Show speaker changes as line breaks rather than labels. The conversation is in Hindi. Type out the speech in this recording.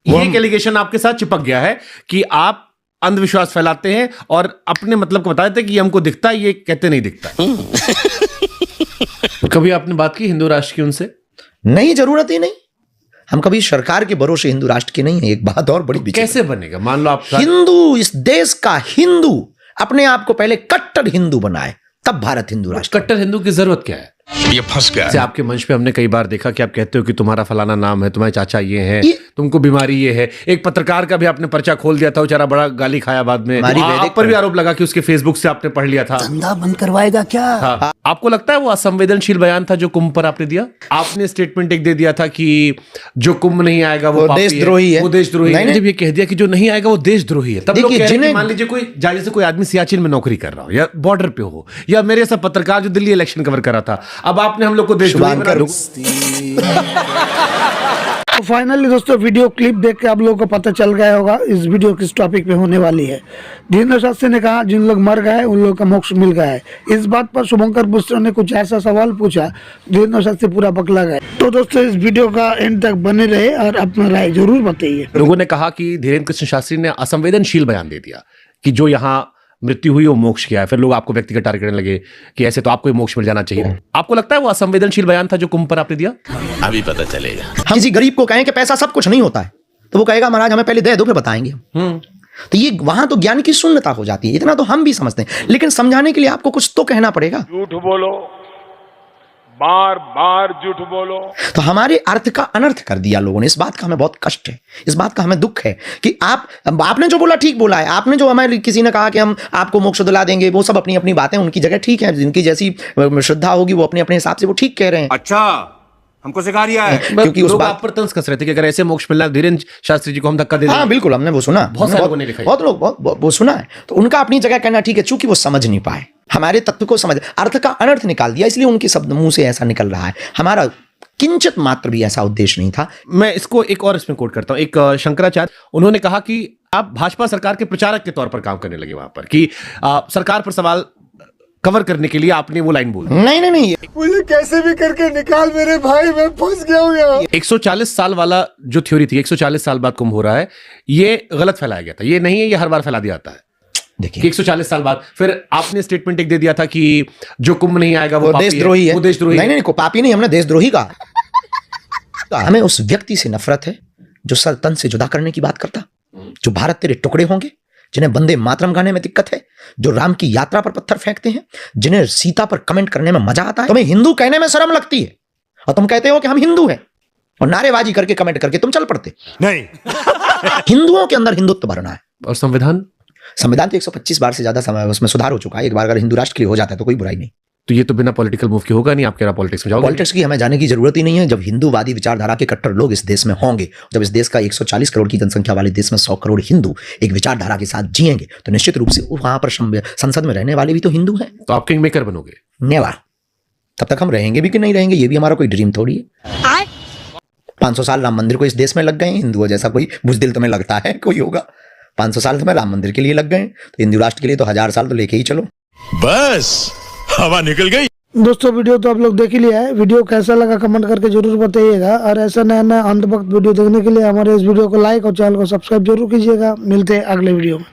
ये एक एलिगेशन आपके साथ चिपक गया है कि आप अंधविश्वास फैलाते हैं और अपने मतलब को बता देते हैं कि ये हमको दिखता है, ये कहते नहीं दिखता। कभी आपने बात की हिंदू राष्ट्र की उनसे?
नहीं, जरूरत ही नहीं। हम कभी सरकार के भरोसे हिंदू राष्ट्र के नहीं है। एक बात और बड़ी
तो कैसे बनेगा? मान लो आप
हिंदू, इस देश का हिंदू अपने आप को पहले कट्टर हिंदू बनाए, तब भारत हिंदू राष्ट्र।
कट्टर हिंदू की जरूरत क्या है?
ये फंस गया।
आपके मंच पे हमने कई बार देखा कि आप कहते हो कि तुम्हारा फलाना नाम है, तुम्हारे चाचा ये है, तुमको बीमारी ये है। एक पत्रकार का भी आपने पर्चा खोल दिया था, बेचारा बड़ा गाली खाया बाद में। आप पर भी आरोप लगा कि उसके फेसबुक से आपने पढ़ लिया था।
धंधा बंद करवाएगा क्या?
हाँ। आपको लगता है वो असंवेदनशील बयान था जो कुंभ पर आपने दिया? आपने स्टेटमेंट एक दे दिया था कि जो कुंभ नहीं आएगा वो
देशद्रोही है,
वो देशद्रोही है। जब ये कह दिया कि जो नहीं आएगा वो देशद्रोही है, तब लोग कह रहे हैं, मान लीजिए कोई जैसे कोई आदमी सियाचिन में नौकरी कर रहा हो या बॉर्डर पे हो, या मेरे सब पत्रकार जो दिल्ली इलेक्शन कवर कर रहा था, अब आपने हम लोग को
तो फाइनली दोस्तों वीडियो क्लिप देख के आप लोगों को पता चल गया होगा इस वीडियो किस टॉपिक पे होने वाली है। धीरेन्द्र शास्त्री ने कहा जिन लोग मर गए उन लोगों का मोक्ष मिल गया है। इस बात पर शुभंकर पुस्त्र ने कुछ ऐसा सवाल पूछा, धीरेन्द्र शास्त्री पूरा बकला गए। तो दोस्तों इस वीडियो का एंड तक बने रहे और अपना राय जरूर बताइए।
लोगों ने कहा कि धीरेन्द्र कृष्ण शास्त्री ने असंवेदनशील बयान दे दिया कि जो यहाँ मृत्यु हुई वो मोक्ष किया है। फिर लोग आपको व्यक्तिगत टारगेट करने लगे कि ऐसे तो आपको ही मोक्ष मिल जाना चाहिए। आपको लगता है वो असंवेदनशील बयान था जो कुंभ पर आपने दिया?
अभी पता चलेगा।
हम किसी गरीब को कहें कि पैसा सब कुछ नहीं होता है, तो वो कहेगा महाराज हमें पहले दे दो फिर बताएंगे। तो ये वहां तो ज्ञान की शून्यता हो जाती है। इतना तो हम भी समझते हैं, लेकिन समझाने के लिए आपको कुछ तो कहना पड़ेगा।
झूठ बोलो, बार बार झूठ बोलो।
तो हमारे अर्थ का अनर्थ कर दिया लोगों ने। इस बात का हमें बहुत कष्ट है, इस बात का हमें दुख है कि आपने जो बोला ठीक बोला है। आपने जो हमें किसी ने कहा कि हम आपको मोक्ष दिला देंगे, वो सब अपनी अपनी बातें उनकी जगह ठीक है। जिनकी जैसी श्रद्धा होगी वो अपने अपने हिसाब से वो ठीक कह रहे हैं।
अच्छा, हमको सिखा रिया है।
क्योंकि उस बात
पर तंज कस रहे थे कि अगर ऐसे मोक्ष मिलना धीरेन्द्र शास्त्री जी को हम धक्का दे दें।
हाँ बिल्कुल, हमने वो सुना, बहुत लोग वो सुना है। तो उनका अपनी जगह कहना ठीक है, चूंकि वो समझ नहीं पाए, हमारे तत्व को समझ, अर्थ का अनर्थ निकाल दिया, इसलिए उनके शब्द मुंह से ऐसा निकल रहा है। हमारा किंचित मात्र भी ऐसा उद्देश्य नहीं था।
मैं इसको एक और इसमें कोट करता हूं। एक शंकराचार्य, उन्होंने कहा कि आप भाजपा सरकार के प्रचारक के तौर पर काम करने लगे वहां पर, कि सरकार पर सवाल कवर करने के लिए आपने वो लाइन बोली।
नहीं,
मुझे कैसे भी करके निकाल मेरे भाई, मैं फंस गया हूं यहाँ।
140 साल वाला जो थ्योरी थी, 140 साल बाद कुंभ हो रहा है, ये गलत फैलाया गया था। ये नहीं है, ये हर बार फैला दिया जाता है। देखिए 140 साल बाद फिर आपने स्टेटमेंट एक दे दिया था कि जो कुंभ नहीं आएगा वो
देशद्रोही है।
वो देशद्रोही
नहीं, को पापी नहीं, हमने देशद्रोही का। हमें उस व्यक्ति से नफरत है जो सर तन से जुदा करने की बात करता, जो भारत तेरे टुकड़े होंगे, जिन्हें वंदे मातरम गाने में दिक्कत है, जो राम की यात्रा पर पत्थर फेंकते हैं, जिन्हें सीता पर कमेंट करने में मजा आता है। तुम्हें हिंदू कहने में शर्म लगती है और तुम कहते हो कि हम हिंदू हैं, और नारेबाजी करके कमेंट करके तुम चल पड़ते।
नहीं,
हिंदुओं के अंदर हिंदुत्व भरना है।
और संविधान
तो 125 बार से ज्यादा समय उसमें सुधार हो चुका है। एक बार अगर हिंदू राष्ट्र के लिए हो जाता है तो कोई बुराई नहीं।
तो ये तो बिना पॉलिटिकल मूव के होगा नहीं। आप कह रहा पॉलिटिक्स में जाओगे?
पॉलिटिक्स की हमें जाने की जरूरत ही नहीं है। जब हिंदूवादी विचारधारा के कट्टर लोग इस देश में होंगे, जब इस देश का 140 करोड़ की जनसंख्या वाले देश में 100 करोड़ हिंदू एक विचारधारा के साथ जिएंगे, तो निश्चित रूप से वहां पर संसद में रहने वाले भी तो हिंदू हैं।
तो आप किंग मेकर बनोगे?
नेवर। तब तक हम रहेंगे भी कि नहीं रहेंगे ये भी हमारा कोई ड्रीम थोड़ी है। 500 साल राम मंदिर को इस देश में लग गए। हिंदुओं जैसा कोई बुजदिल तुम्हें लगता है कोई होगा? 500 साल तुम्हें राम मंदिर के लिए लग गए, तो हिंदू राष्ट्र के लिए तो 1000 साल तो लेके ही चलो।
बस हवा निकल गई।
दोस्तों वीडियो तो आप लोग देख ही लिया है। वीडियो कैसा लगा कमेंट करके जरूर बताइएगा, और ऐसा नया अंत वक्त वीडियो देखने के लिए हमारे इस वीडियो को लाइक और चैनल को सब्सक्राइब जरूर कीजिएगा। मिलते हैं अगले वीडियो में।